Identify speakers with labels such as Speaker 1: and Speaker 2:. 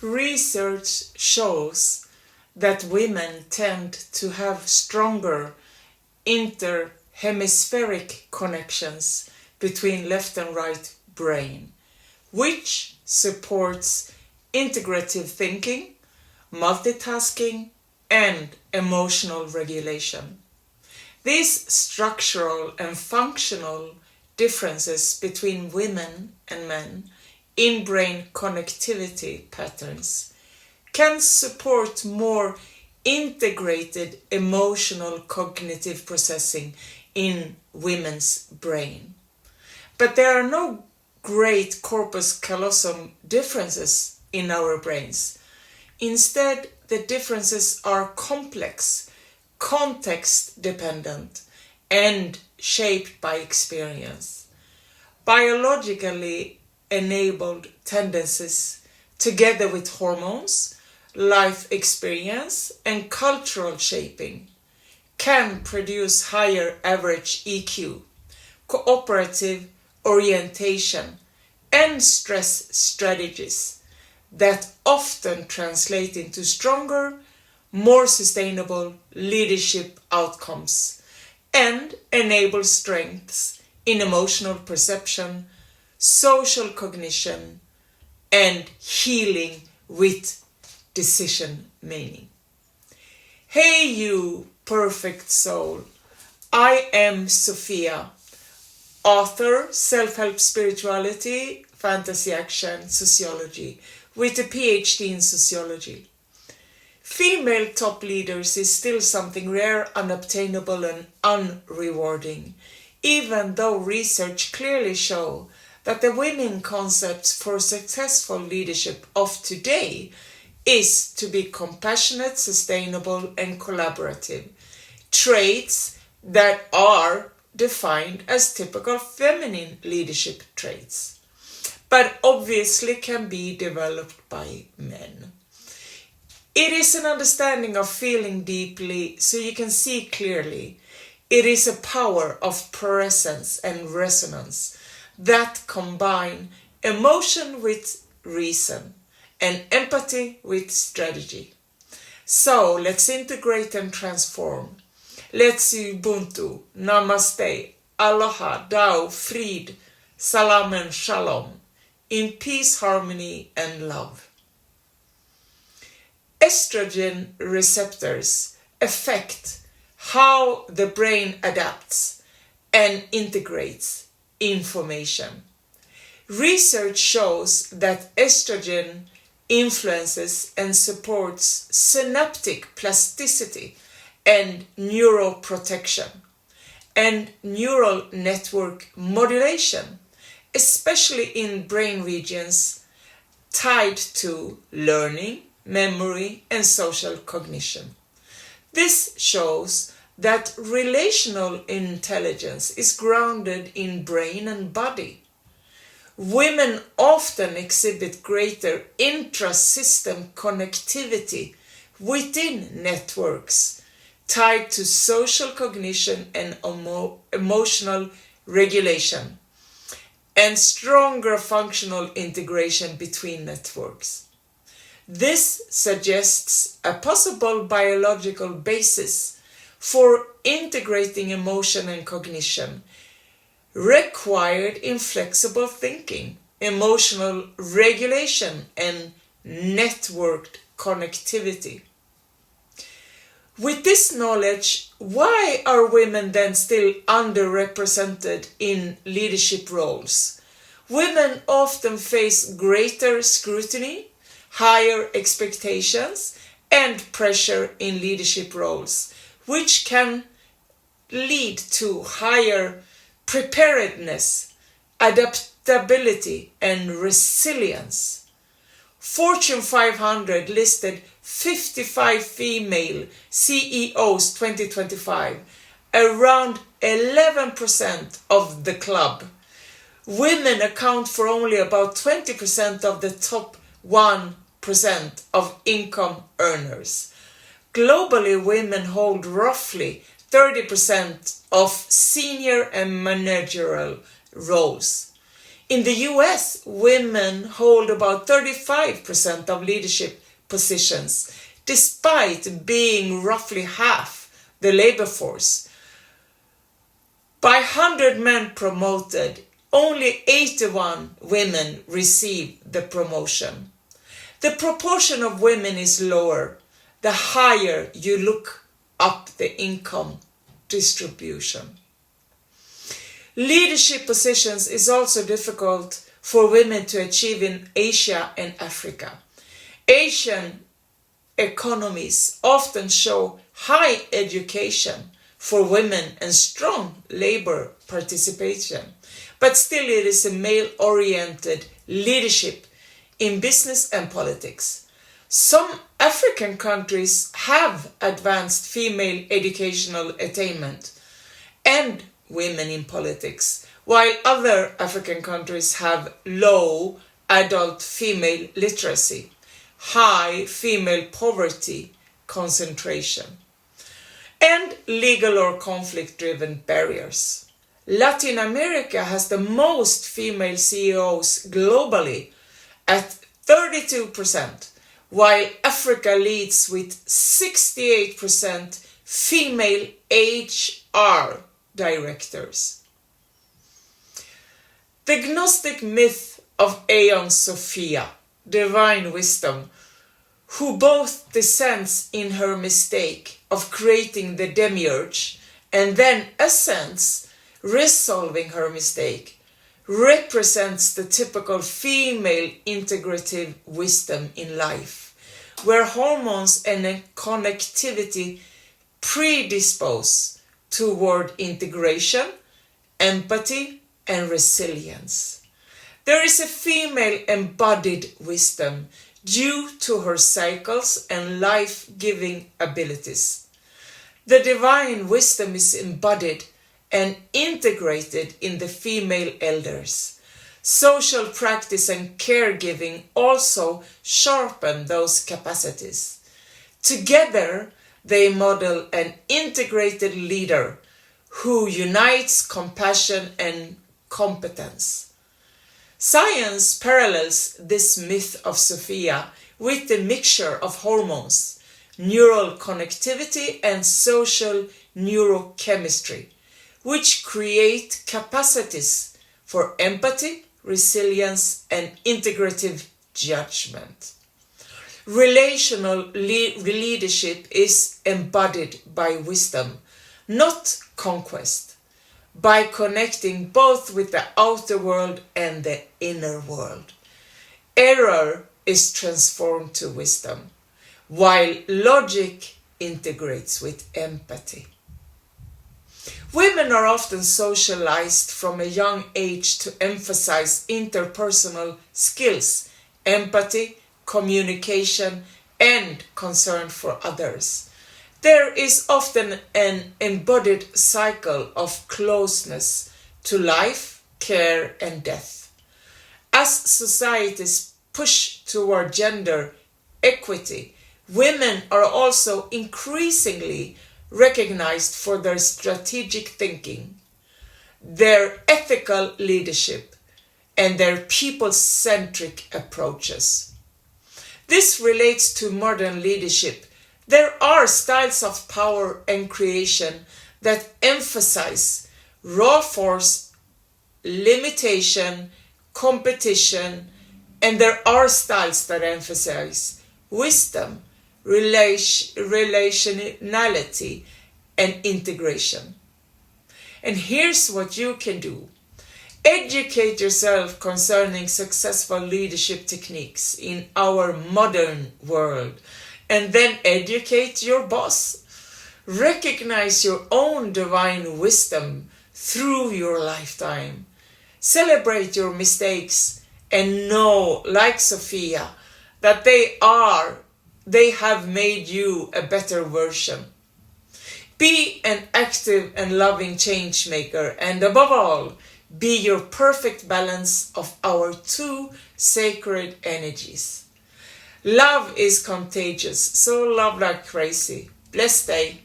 Speaker 1: Research shows that women tend to have stronger inter-hemispheric connections between left and right brain, which supports integrative thinking, multitasking, and emotional regulation. These structural and functional differences between women and men in brain connectivity patterns can support more integrated emotional cognitive processing in women's brain. But there are no great corpus-callosum differences in our brains. Instead, the differences are complex, context-dependent, and shaped by experience. Biologically enabled tendencies, together with hormones, life experience, and cultural shaping, can produce higher average EQ, cooperative orientation, and stress strategies that often translate into stronger, more sustainable leadership outcomes and enable strengths in emotional perception, social cognition, and healing with decision making. Hey you perfect soul, I am Sophia, author, self-help spirituality, fantasy action, sociology, with a PhD in sociology. Female top leaders is still something rare, unobtainable, and unrewarding, even though research clearly shows that the winning concepts for successful leadership of today is to be compassionate, sustainable, and collaborative, traits that are defined as typical feminine leadership traits, but obviously can be developed by men. It is an understanding of feeling deeply so you can see clearly. It is a power of presence and resonance that combine emotion with reason and empathy with strategy. So let's integrate and transform. Let's Ubuntu, Namaste, Aloha, Tao, Frid, Salam and Shalom, in peace, harmony, and love. Estrogen receptors affect how the brain adapts and integrates information. Research shows that estrogen influences and supports synaptic plasticity and neuroprotection and neural network modulation, especially in brain regions tied to learning, memory, and social cognition. This shows that relational intelligence is grounded in brain and body. Women often exhibit greater intra-system connectivity within networks tied to social cognition and emotional regulation, and stronger functional integration between networks. This suggests a possible biological basis for integrating emotion and cognition required in flexible thinking, emotional regulation, and networked connectivity. With this knowledge, why are women then still underrepresented in leadership roles? Women often face greater scrutiny, higher expectations, and pressure in leadership roles, which can lead to higher preparedness, adaptability, and resilience. Fortune 500 listed 55 female CEOs 2025, around 11% of the club. Women account for only about 20% of the top 1% of income earners. Globally, women hold roughly 30% of senior and managerial roles. In the US, women hold about 35% of leadership positions, despite being roughly half the labor force. By 100 men promoted, only 81 women receive the promotion. The proportion of women is lower the higher you look up the income distribution. Leadership positions is also difficult for women to achieve in Asia and Africa. Asian economies often show high education for women and strong labor participation, but still it is a male-oriented leadership in business and politics. Some African countries have advanced female educational attainment and women in politics, while other African countries have low adult female literacy, high female poverty concentration, and legal or conflict-driven barriers. Latin America has the most female CEOs globally at 32%, while Africa leads with 68% female HR directors. The Gnostic myth of Aeon Sophia, divine wisdom, who both descends in her mistake of creating the demiurge and then ascends, resolving her mistake, represents the typical female integrative wisdom in life, where hormones and connectivity predispose toward integration, empathy, and resilience. There is a female embodied wisdom due to her cycles and life-giving abilities. The divine wisdom is embodied and integrated in the female elders. Social practice and caregiving also sharpen those capacities. Together, they model an integrated leader who unites compassion and competence. Science parallels this myth of Sophia with the mixture of hormones, neural connectivity, and social neurochemistry, which create capacities for empathy, resilience, and integrative judgment. Relational leadership is embodied by wisdom, not conquest, by connecting both with the outer world and the inner world. Error is transformed to wisdom, while logic integrates with empathy. Women are often socialized from a young age to emphasize interpersonal skills, empathy, communication, and concern for others. There is often an embodied cycle of closeness to life, care, and death. As societies push toward gender equity, women are also increasingly recognized for their strategic thinking, their ethical leadership, and their people-centric approaches. This relates to modern leadership. There are styles of power and creation that emphasize raw force, limitation, competition, and there are styles that emphasize wisdom, relationality, and integration. And here's what you can do. Educate yourself concerning successful leadership techniques in our modern world, and then educate your boss. Recognize your own divine wisdom through your lifetime. Celebrate your mistakes and know, like Sophia, that they have made you a better version. Be an active and loving change maker, and above all, be your perfect balance of our two sacred energies. Love is contagious, so love like crazy. Blessed day.